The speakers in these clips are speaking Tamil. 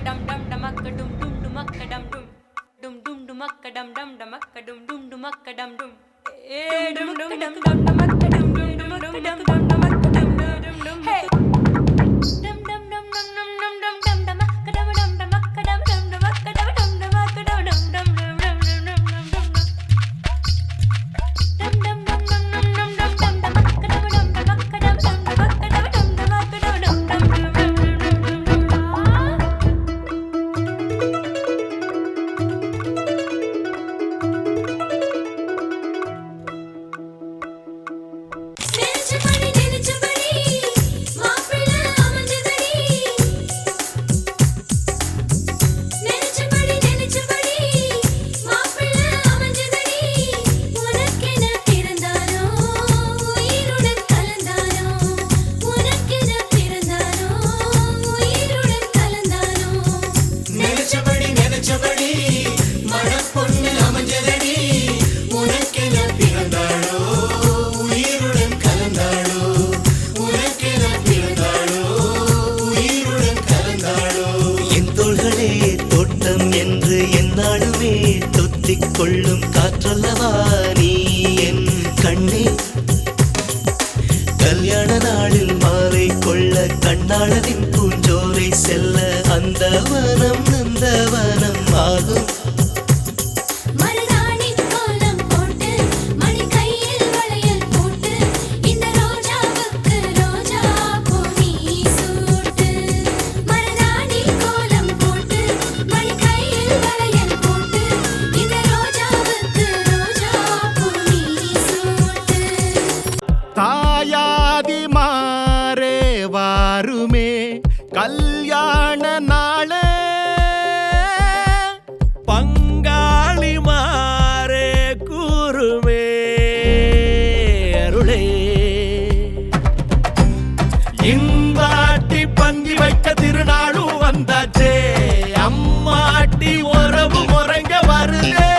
dum dum dumakka dum dum dumakka dum dum dum dum dumakka dum dum dumakka dum dum dumakka dum dum dum dum dum dum dumakka dum dum dumakka dum dum dumakka dum dum dum hey dum dum dum dum dum dum dum dum dumakka dum dum dumakka dum dum dumakka dum dum dumakka dum dum dum dum dum dum கொள்ளும் காற்றல்லவா நீ என் கண்ணே கல்யாண நாளில் மாலை கொள்ள கண்ணாளரின் பூஞ்சோலை செல்ல அந்த வனம் நந்தவனம் ஆகும் தாயாதி மாறே வாருமே கல்யாண நாளே பங்காளி மாறே கூறுமே அருளே இந்தாட்டி பங்கி வைக்க திருநாளும் வந்தாச்சே அம்மாட்டி உறவு முறைங்க வருதே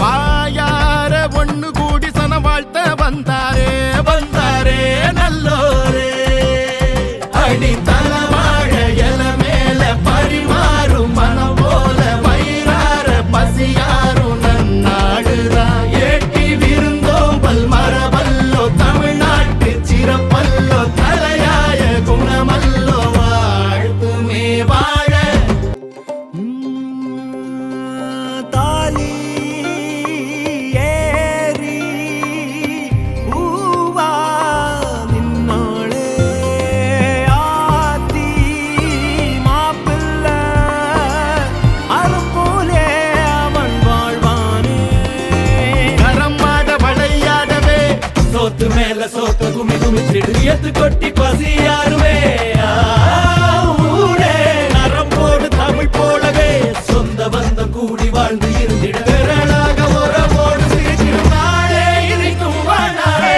வாயார ஒண்ணு கூடி சன வாழ்த்த வந்தாரே வந்தாரே நல்லோரே அடி தலவாழ எல மேல பரிமாறும் மனம் போல வயிறார பசியாரும் நன்னாடுதா ஏட்டி விருந்தோம்பல் மரபல்லோ தமிழ்நாட்டு சிறப்பல்லோ தலையாய குணமல்லோ வாழ்த்துமே வாழ தாலி சோத்து மேல சோத்த குமி குமிச்சிடு எத்து கொட்டி பசியாருவே நரம்போடு தமிழ் போலவே சொந்த பந்தம் கூடி வாழ்ந்து இருந்திட விரலாக உறவோடு சிரிச்சிடும் நாளே இருக்கும் வாழ்நாளே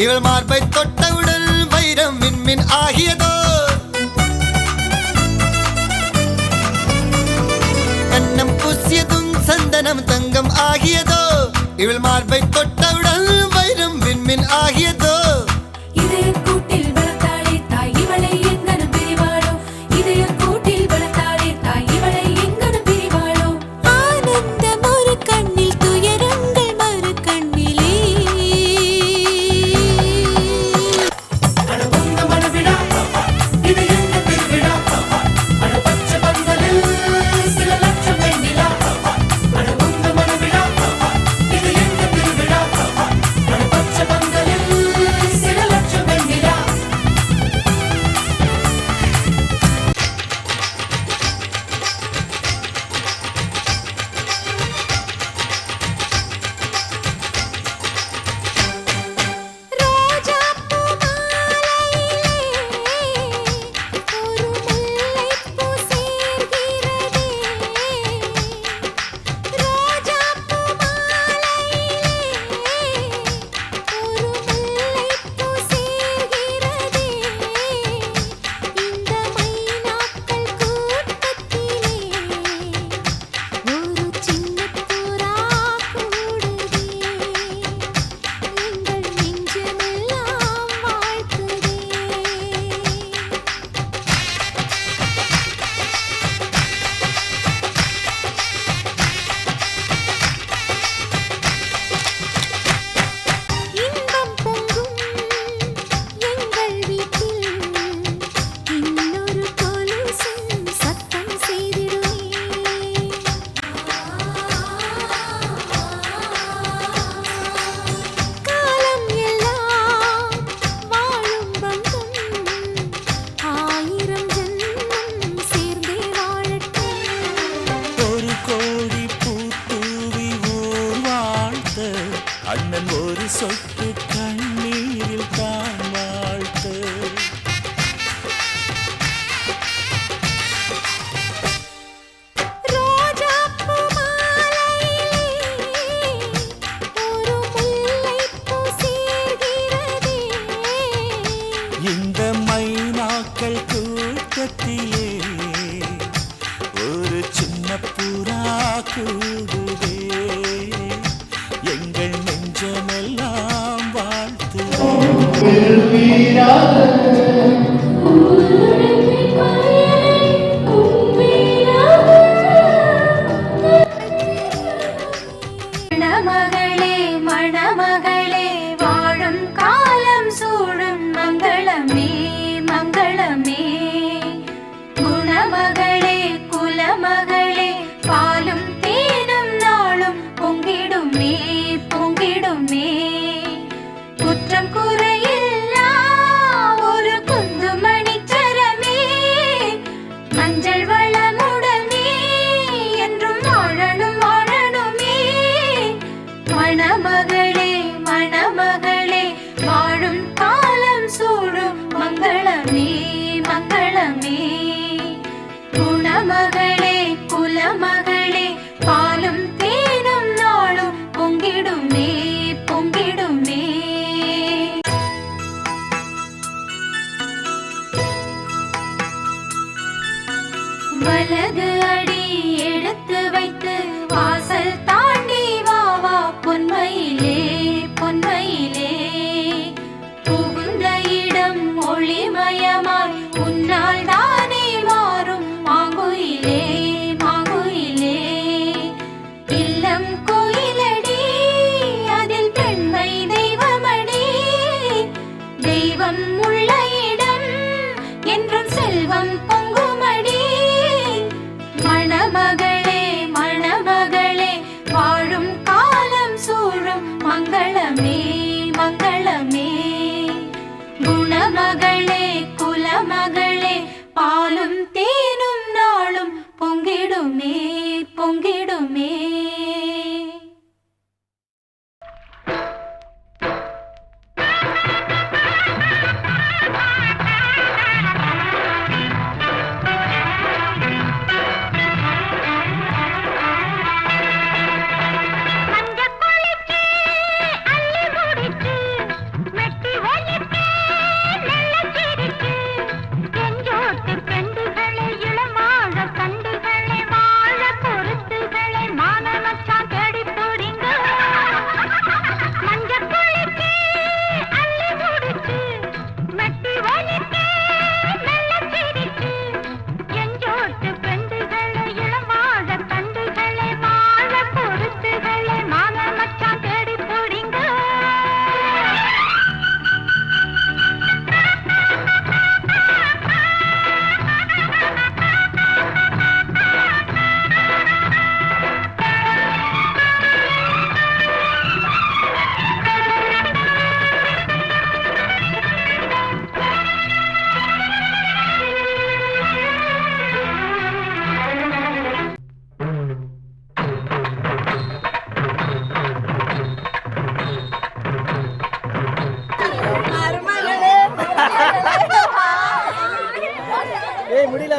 இவள் மார்பை தொட்டவுடன் வைரம் மின்மின் ஆகியதோ கண்ணம் பூசியதும் சந்தனம் தங்கம் ஆகியதோ இவள் மார்பை தொட்டவுடன் வைரம் விண்மின் ஆகியதோ இதய கூட்டில் வளர்த்தாளே தாய் இவளை எங்கனும் பிரிவாளோ இதய கூட்டில் வளர்த்தாளே தாய் இவளை எங்கனும் பிரிவாளோ ஆனந்தம் ஒரு கண்ணில் துயரங்கள் மறு கண்ணிலே அடவந்த மனவிடா இது என்ன திருவிழா அட பச்சை பந்தலில் சில லட்சம் வெண்ணிலா அடவந்த மனவிடா இது என்ன திருவிழா அட பச்சை பந்தலில் சில லட்சம் வெண்ணிலா ரோஜா பூ மாலையிலே ஒரு முல்லைப்பூ சேர்கிறதே ரோஜா பூ மாலையிலே ஒரு முல்லைப்பூ சேர்கிறதே இந்த மைனாக்கள் கூட்டத்திலே ஒரு சின்ன புறா கூடுதே எங்கள் நெஞ்சமெல்லாம் வாழ்த்துதே இன்பம் பொங்கும் எங்கள் வீட்டில் இன்னொரு கொலுசும் சத்தம் செய்திடுமே காலம் எல்லாம் வாழும் பந்தம் ஆயிரம் ஜென்மம் சேர்ந்தே வாழட்டும் ஒரு கோடி பூத்தூவி ஊர் வாழ்த்த அண்ணன் ஒரு சொட்டு கண்ணீரில் தான் வாழ்த்த ரோஜா பூ மாலையிலே ஒரு முல்லைப்பூ சேர்கிறதே இந்த மைனாக்கள் கூட்டத்திலே ஒரு சின்ன புறா கூடுதே எங்கள் நெஞ்சமெல்லாம் வாழ்த்து மணமகளே மணமகளே வாழும் காலம் சூழும் மங்களமே மங்களமே குணமகளே குலமகளே பாலும் தேனும் நாளும் பொங்கிடுமே பொங்கிடுமே குற்றம் குறையில்லா ஒரு குந்துமணிச்சரமே மஞ்சள் வளமுடனே என்றும் வாழணும் வாழணுமே மணமகளே மணமகளே வாழும் காலம் சூழும் மங்களமே மங்களமே குணமகளே குலமகளே பாலும் தேனும் நாளும் பொங்கிடுமே பொங்கிடுமே வலது அடி எடுத்து வைத்து வாசல் தாண்டி வா வா பொன்மையிலே பொன்மையிலே புகுந்த இடம் ஒளிமயமாய் உன்னால் தானே மாறும் மாங்குயிலே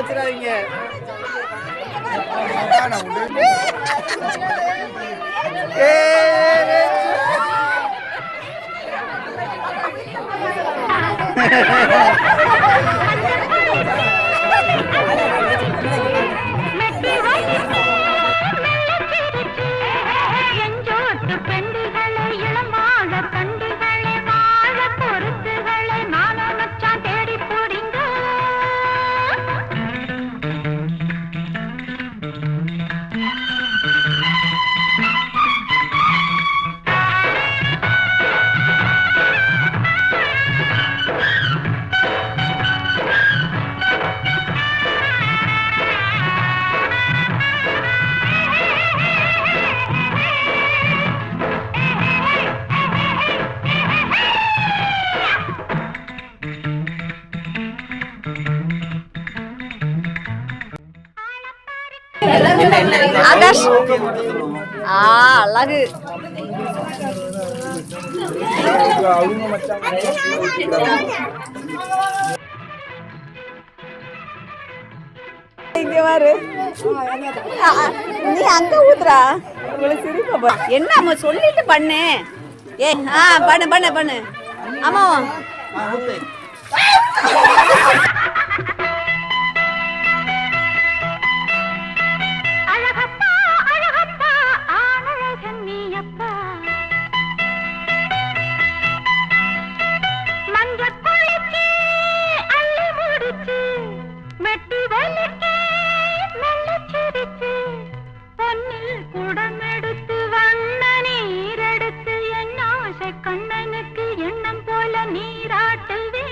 வச்சிடாதீங்க. ஆகாஷ் அழகு. இங்க பாரு, நீ அங்க ஊத்துறா. உங்களுக்கு சிரிப்பா என்ன அம்மா சொல்லிட்டு பண்ணு. ஏ பண்ணு பண்ணு பண்ணு. ஆமா கண்ணனுக்கு எண்ணம் போல நீராட்டுவே.